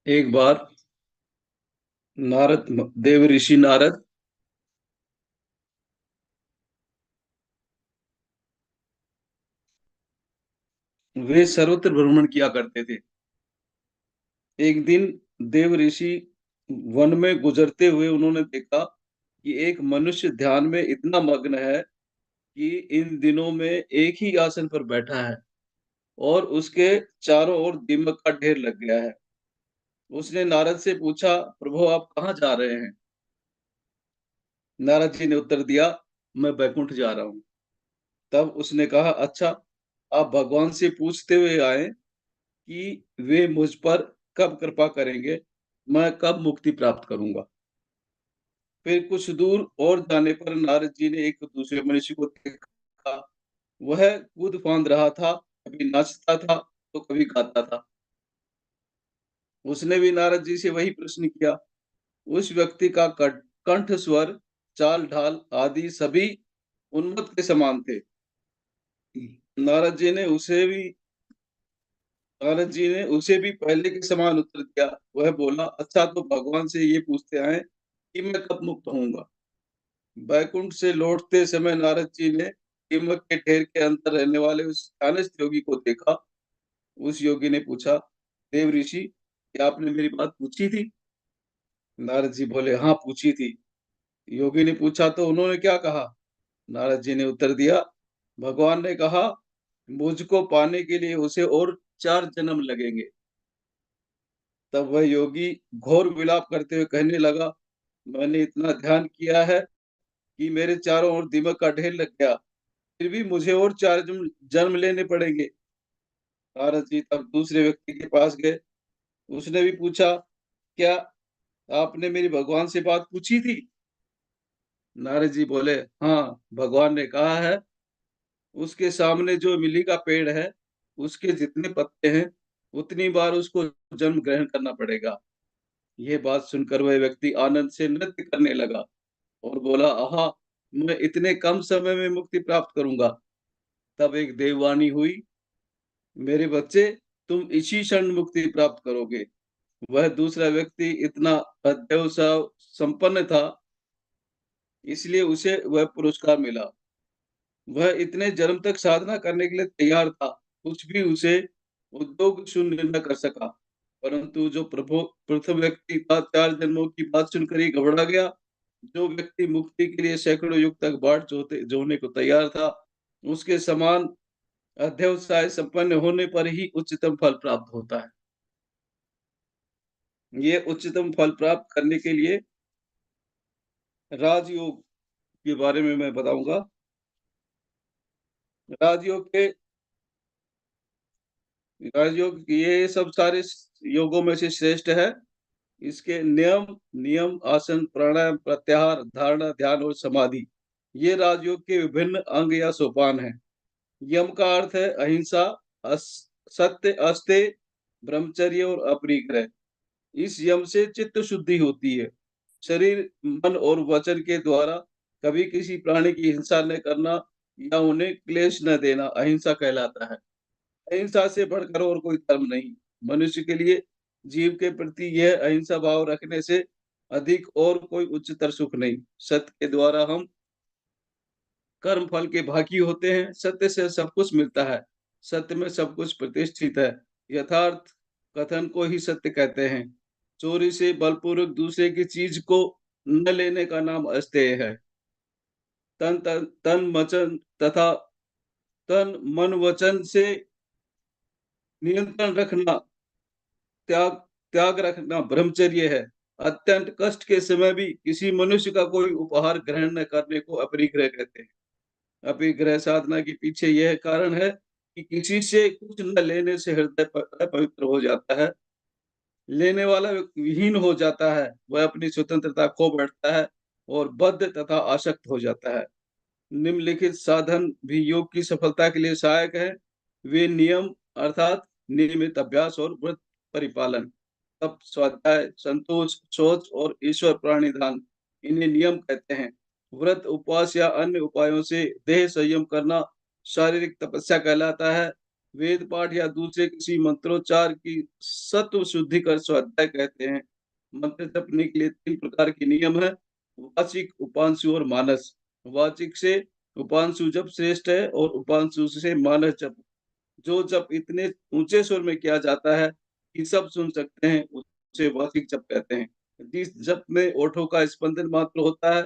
एक बार नारद देव ऋषि नारद वे सर्वत्र भ्रमण किया करते थे। एक दिन देव ऋषि वन में गुजरते हुए उन्होंने देखा कि एक मनुष्य ध्यान में इतना मग्न है कि इन दिनों में एक ही आसन पर बैठा है और उसके चारों ओर दीमक का ढेर लग गया है। उसने नारद से पूछा, प्रभु आप कहाँ जा रहे हैं? नारद जी ने उत्तर दिया, मैं वैकुंठ जा रहा हूँ। तब उसने कहा, अच्छा, आप भगवान से पूछते हुए आए कि वे मुझ पर कब कृपा करेंगे, मैं कब मुक्ति प्राप्त करूँगा। फिर कुछ दूर और जाने पर नारद जी ने एक दूसरे मनुष्य को देखा। वह कूद-फांद रहा था, कभी नाचता था, तो कभी गाता था। उसने भी नारद जी से वही प्रश्न किया। उस व्यक्ति का कंठ स्वर, चाल-ढाल आदि सभी उन्मत्त के समान थे। नारद जी ने उसे भी नारद जी ने उसे भी पहले के समान उत्तर दिया। वह बोला, अच्छा तो भगवान से ये पूछते आए कि मैं कब मुक्त होऊँगा। बैकुंठ से लौटते समय नारद जी ने कीमत के ढेर के अंदर रहने वाले उस ध्यानस्थ योगी को देखा। उस योगी ने पूछा, देव ऋषि, क्या आपने मेरी बात पूछी थी? नारद जी बोले, हाँ पूछी थी। योगी ने पूछा, तो उन्होंने क्या कहा? नारद जी ने उत्तर दिया, भगवान ने कहा, मुझको पाने के लिए उसे और 4 जन्म लगेंगे। तब वह योगी घोर विलाप करते हुए कहने लगा, मैंने इतना ध्यान किया है कि मेरे चारों ओर दीमक का ढेर लग गया, फिर भी मुझे और 4 जन्म जन्म लेने पड़ेंगे। नारद जी तब दूसरे व्यक्ति के पास गए। उसने भी पूछा, क्या आपने मेरी भगवान से बात पूछी थी? नारद जी बोले, हाँ, भगवान ने कहा है, उसके सामने जो इमली का पेड़ है, उसके जितने पत्ते हैं, उतनी बार उसको जन्म ग्रहण करना पड़ेगा। ये बात सुनकर वह व्यक्ति आनंद से नृत्य करने लगा और बोला, आहा! मैं इतने कम समय में मुक्ति प्राप्त करूँगा। तब एक देववाणी हुई, मेरे बच्चे, तुम इसी क्षण मुक्ति प्राप्त करोगे। वह दूसरा व्यक्ति इतना अध्यवसाय संपन्न था, इसलिए उसे वह पुरस्कार मिला। वह इतने जन्म तक साधना करने के लिए तैयार था, कुछ भी उसे उद्योग शून्य न कर सका। परंतु जो प्रथम व्यक्ति था 4 जन्मों की बात सुनकर ही घबरा गया। जो व्यक्ति मुक्ति के लिए सैकड़ों युग तक बाट जोहने को तैयार था, उसके समान अध्यवसाय संपन्न होने पर ही उच्चतम फल प्राप्त होता है। ये उच्चतम फल प्राप्त करने के लिए राजयोग के बारे में मैं बताऊँगा। राजयोग के राजयोग ये सब सारे योगों में से श्रेष्ठ है। इसके नियम नियम, आसन, प्राणायाम, प्रत्याहार, धारणा, ध्यान और समाधि, ये राजयोग के विभिन्न अंग या सोपान हैं। यम का अर्थ है अहिंसा, अस सत्य, अस्तेय, ब्रह्मचर्य और अपरिग्रह। इस यम से चित्त शुद्धि होती है। शरीर, मन और वचन के द्वारा कभी किसी प्राणी की हिंसा न करना या उन्हें क्लेश न देना अहिंसा कहलाता है। अहिंसा से बढ़कर और कोई धर्म नहीं। मनुष्य के लिए जीव के प्रति यह अहिंसा भाव रखने से अधिक और कोई उच्चतर सुख नहीं। सत्य के द्वारा हम कर्म फल के भागी होते हैं। सत्य से सब कुछ मिलता है। सत्य में सब कुछ प्रतिष्ठित है। यथार्थ कथन को ही सत्य कहते हैं। चोरी से बलपूर्वक दूसरे की चीज को न लेने का नाम अस्तेय है। तन वचन तथा तन मन वचन से नियंत्रण रखना, त्याग त्याग रखना ब्रह्मचर्य है। अत्यंत कष्ट के समय भी किसी मनुष्य का कोई उपहार ग्रहण न करने को अपरिग्रह कहते हैं। अपरिग्रह साधना के पीछे यह कारण है कि किसी से कुछ न लेने से हृदय अपवित्र हो जाता है। लेने वाला विहीन हो जाता है, वह अपनी स्वतंत्रता खो बैठता है और बद्ध तथा आसक्त हो जाता है। निम्नलिखित साधन भी योग की सफलता के लिए सहायक हैं। वे नियम अर्थात नियमित अभ्यास और व्रत परिपालन, तप, स्वाध्याय, संतोष, शौच और ईश्वर प्राणिधान, इन्हें नियम कहते हैं। व्रत, उपवास या अन्य उपायों से देह संयम करना शारीरिक तपस्या कहलाता है। वेद पाठ या दूसरे किसी मंत्रोच्चार की सत्व शुद्धि कर स्वाध्याय कहते हैं। मंत्र जपने के लिए 3 प्रकार के नियम हैं, वाचिक, उपांशु और मानस। वाचिक से उपांशु जप श्रेष्ठ है और उपांशु से मानस जप। जो जप इतने ऊंचे स्वर में किया जाता है कि सब सुन सकते हैं, उसे वाचिक जप कहते हैं। जिस जप में ओठों का स्पंदन मात्र होता है,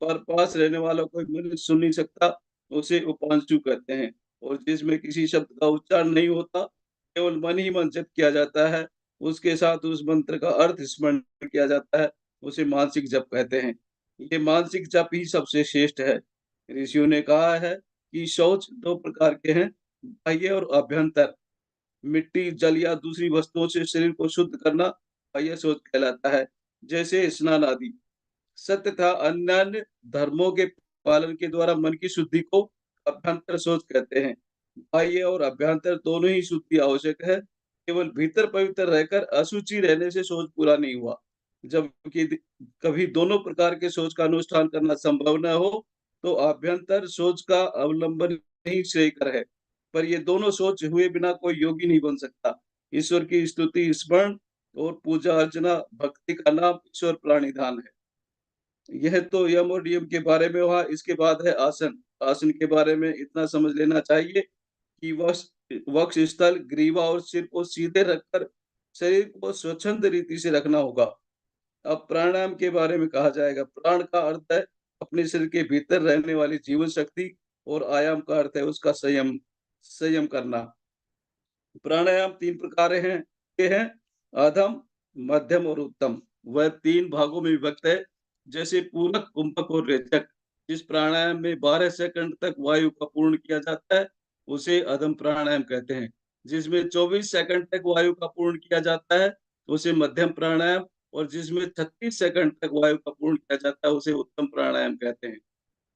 पर पास रहने वाला कोई मनुष्य सुन नहीं सकता, उसे उपांशु कहते हैं। और जिसमें किसी शब्द का उच्चारण नहीं होता, केवल मन ही मन जप किया जाता है, उसके साथ उस मंत्र का अर्थ स्मरण किया जाता है, उसे मानसिक जप कहते हैं। ये मानसिक जप ही सबसे श्रेष्ठ है। ऋषियों ने कहा है कि शौच 2 प्रकार के हैं, बाह्य और अभ्यंतर। मिट्टी, जल या दूसरी वस्तुओं से शरीर को शुद्ध करना बाह्य शौच कहलाता है, जैसे स्नान आदि। सत्य था अन्यान्य धर्मों के पालन के द्वारा मन की शुद्धि को अभ्यंतर शौच कहते हैं। बाह्य और अभ्यंतर दोनों ही शुद्धि आवश्यक है। केवल भीतर पवित्र रहकर अशुचि रहने से शौच पूरा नहीं हुआ। जबकि कभी दोनों प्रकार के शौच का अनुष्ठान करना संभव न हो, तो आभ्यंतर शौच का अवलंबन ही श्रेयकर है। पर ये दोनों शौच हुए बिना कोई योगी नहीं बन सकता। ईश्वर की स्तुति, स्मरण और पूजा अर्चना भक्ति का नाम ईश्वर प्राणिधान है। यह तो यम और नियम के बारे में हुआ, इसके बाद है आसन। आसन के बारे में इतना समझ लेना चाहिए कि वक्ष स्थल, ग्रीवा और सिर को सीधे रखकर शरीर को स्वच्छंद रीति से रखना होगा। अब प्राणायाम के बारे में कहा जाएगा। प्राण का अर्थ है अपने शरीर के भीतर रहने वाली जीवन शक्ति और आयाम का अर्थ है उसका संयम संयम करना। प्राणायाम 3 प्रकार हैं के हैं, अधम, मध्यम और उत्तम। वह 3 भागों में विभक्त है, जैसे पूरक, कुंभक और रेचक। जिस प्राणायाम में 12 सेकंड तक वायु का पूर्ण किया जाता है, उसे अधम प्राणायाम कहते हैं। जिसमें 24 सेकंड तक वायु का पूर्ण किया जाता है, उसे मध्यम प्राणायाम, और जिसमें 36 सेकंड तक वायु का पूर्ण किया जाता है, उसे उत्तम प्राणायाम कहते हैं।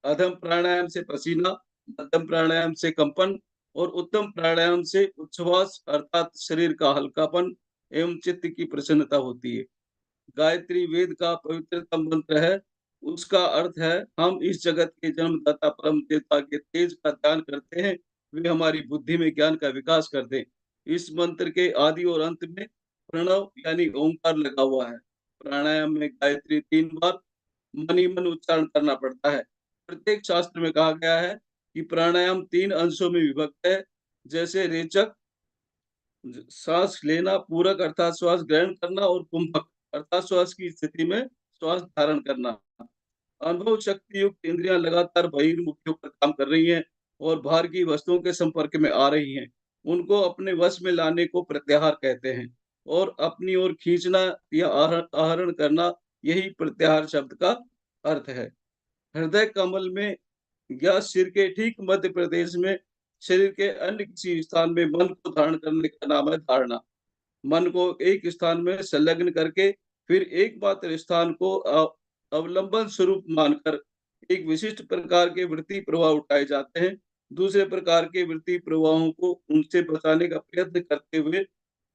अधम प्राणायाम से पसीना, मध्यम प्राणायाम से कंपन और उत्तम प्राणायाम से उच्छ्वास अर्थात शरीर का हल्कापन एवं चित्त की प्रसन्नता होती है। गायत्री वेद का पवित्रतम मंत्र है। उसका अर्थ है हम इस जगत के जन्मदाता परम देवता के तेज का ध्यान करते हैं, वे हमारी बुद्धि में ज्ञान का विकास कर दें। इस मंत्र के आदि और अंत में प्रणव यानी ओंकार लगा हुआ है। प्राणायाम में गायत्री 3 बार मन ही मन उच्चारण करना पड़ता है। प्रत्येक शास्त्र में कहा गया है कि प्राणायाम 3 अंशों में विभक्त है, जैसे रेचक श्वास लेना, पूरक अर्थात श्वास ग्रहण करना, और कुंभक अर्थात श्वास की स्थिति में श्वास धारण करना। अनुभव शक्ति युक्त इंद्रियां लगातार बहिर्मुखी होकर काम कर रही हैं और बाहर की वस्तुओं के संपर्क में आ रही हैं। उनको अपने वश में लाने को प्रत्याहार कहते हैं, और अपनी ओर खींचना या आहरण करना, यही प्रत्याहार शब्द का अर्थ है। हृदय कमल में या सिर के ठीक मध्य प्रदेश में शरीर के अन्य किसी स्थान में मन को धारण करने का नाम है धारणा। मन को एक स्थान में संलग्न करके फिर एकमात्र स्थान को अवलंबन स्वरूप मानकर एक विशिष्ट प्रकार के वृत्ति प्रवाह उठाए जाते हैं। दूसरे प्रकार के वृत्ति प्रवाहों को उनसे बचाने का प्रयत्न करते हुए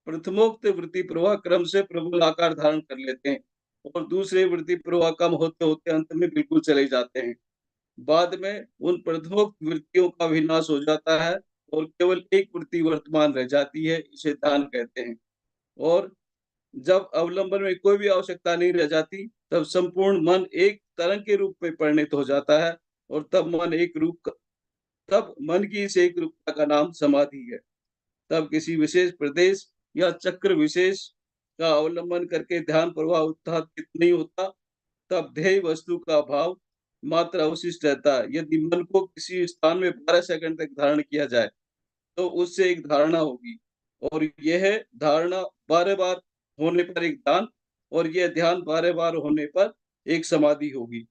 प्रथमोक्त वृत्ति प्रवाह क्रम से प्रबल आकार धारण कर लेते हैं, और दूसरे वृत्ति प्रवाह कम होते होते अंत में बिल्कुल चले जाते हैं। बाद में उन प्रथमोक्त वृत्तियों का विनाश हो जाता है और केवल एक वृत्ति वर्तमान रह जाती है, इसे ध्यान कहते हैं। और जब अवलंबन में कोई भी आवश्यकता नहीं रह जाती, तब संपूर्ण मन एक तरंग के रूप में परिणत हो जाता है, और तब मन की इस एक रूपता का नाम समाधि है। तब किसी विशेष प्रदेश या चक्र विशेष का अवलंबन करके ध्यान प्रवाह उत्साहित नहीं होता, तब ध्येय वस्तु का भाव मात्र अवशिष्ट रहता है। यदि मन को किसी स्थान में 12 सेकंड तक धारण किया जाए, तो उससे एक धारणा होगी, और यह धारणा बार-बार होने पर एक ध्यान, और यह ध्यान बार-बार होने पर एक समाधि होगी।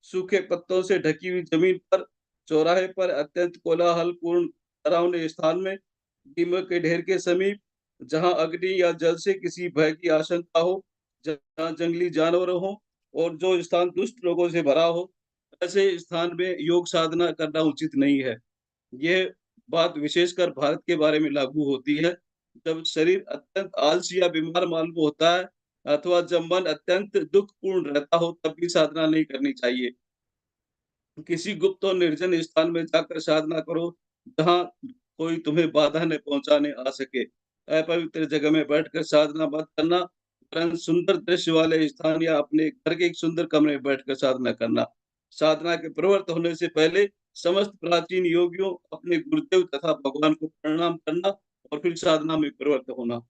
सूखे पत्तों से ढकी हुई जमीन पर, चौराहे पर, अत्यंत कोलाहलपूर्ण डरावने स्थान में, दीमक के ढेर के समीप, जहाँ अग्नि या जल से किसी भय की आशंका हो, जहाँ जंगली जानवर हों और जो स्थान दुष्ट लोगों से भरा हो, ऐसे स्थान में योग साधना करना उचित नहीं है। यह बात विशेषकर भारत के बारे में लागू होती है। जब शरीर अत्यंत आलसी या बीमार मालूम होता है, अथवा जब मन अत्यंत दुःखपूर्ण रहता हो, तब भी साधना नहीं करनी चाहिए। किसी गुप्त और निर्जन स्थान में जाकर साधना करो, जहाँ कोई तुम्हें बाधा न पहुँचाने आ सके। अपवित्र जगह में बैठकर साधना मत करना, परंतु सुंदर दृश्य वाले स्थान या अपने घर के एक सुंदर कमरे में बैठकर साधना करना। साधना के प्रवृत्त होने से पहले समस्त प्राचीन योगियों, अपने गुरुदेव तथा भगवान को प्रणाम करना और फिर साधना में प्रवृत्त होना।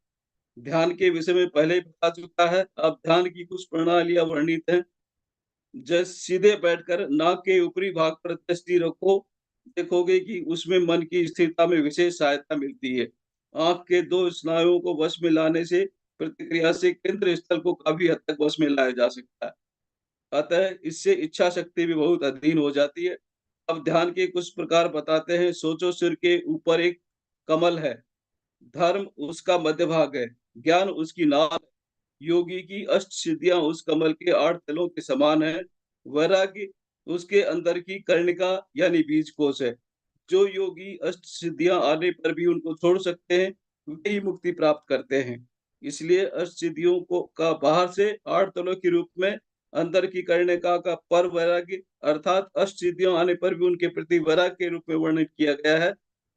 ध्यान के विषय में पहले ही बता चुका है, अब ध्यान की कुछ प्रणालियाँ वर्णित हैं। जैसे सीधे बैठकर नाक के ऊपरी भाग पर दृष्टि रखो, देखोगे कि उसमें मन की स्थिरता में विशेष सहायता मिलती है। आँख के 2 स्नायुओं को वश में लाने से प्रतिक्रिया से केंद्र स्थल को काफ़ी हद तक वश में लाया जा सकता है। अतः इससे इच्छा शक्ति भी बहुत अधीन हो जाती है। अब ध्यान के कुछ प्रकार बताते हैं। सोचो सिर के ऊपर एक कमल है, धर्म उसका मध्य भाग है, ज्ञान उसकी नाभ, योगी की अष्ट सिद्धियाँ उस कमल के 8 तलों के समान हैं, वैराग्य उसके अंदर की कर्णिका यानी बीज कोश है। जो योगी अष्ट सिद्धियाँ आने पर भी उनको छोड़ सकते हैं, वे ही मुक्ति प्राप्त करते हैं। इसलिए अष्ट सिद्धियों को का बाहर से 8 तलों के रूप में, अंदर की कर्णिका का पर वैराग्य अर्थात अष्ट सिद्धियाँ आने पर भी उनके प्रति वैराग्य के रूप में वर्णित किया गया है।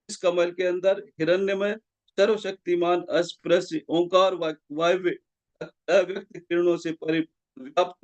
इस कमल के अंदर हिरण्यमय, सर्वशक्तिमान, अस्पृश्य, ओंकार, वायव्य, अव्यक्त किरणों से परिव्याप्त